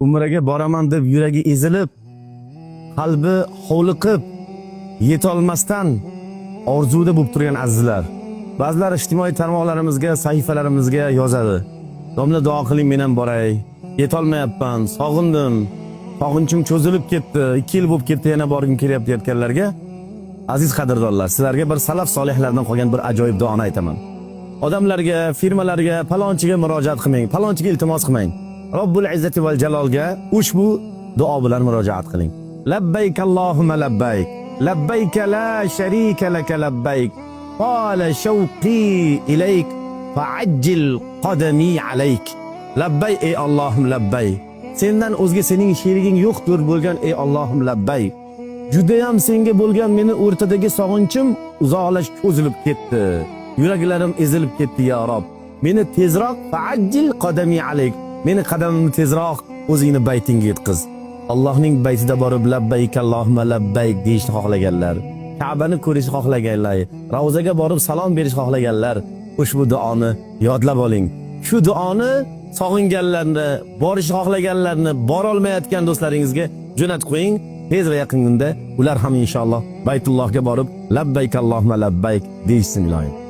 umraga boraman deb yuragi ezilib, qalbi hovliqib, yetolmasdan orzuda bo'lib turgan azizlar. Ba'zilar ijtimoiy tarmoqlarimizga, sahifalarimizga yozadi. Domla duo qiling, men ham boray. Yetolmayapman, sog'indim. Sog'inchim cho'zilib ketdi. 2 yil bo'lib ketdi, yana borgim kelyapti aytganlarga, aziz qadrdonlar, sizlarga bir salaf solihlardan qolgan bir ajoyib duoni aytaman. Odamlarga, firmalarga, palonchiga murojaat qilmang, palonchiga iltimos qilmang. Robbul izzati val jalolga ushbu duo bilan murojaat qiling. Labbayk Allohumma labbayk. Labbayk la sharika lak labbayk. Qala shawqi ilayk fa'ajjil qadami alayk. Labbay ey Allohim labbay. Sendan o'zga sening sheriging yo'qdir bo'lgan ey Allohim labbay. Juda ham senga bo'lgan meni o'rtadagi sog'inchim uzoqlash cho'zilib ketdi. Yuraklarim ezilib ketdi ya Rob. Meni tezroq fa'ajjil qadami alayk. Meni qadamimni tezroq o'zingni baytingga yetqiz. Allohning baytida borib labbayk Allohumma labbayk deyishni xohlaganlar, Ka'bani ko'rishni xohlaganlar, Ravzaga borib salom berishni xohlaganlar, ushbu duoni yodlab oling. Shu duoni sog'inganlarni, borishni xohlaganlarni, bora olmayotgan do'stlaringizga jo'natib qo'ying. Tez va yaqin kunda ular ham inshaalloh Baytullohga borib labbayk Allohumma labbayk deyishsin iloyim.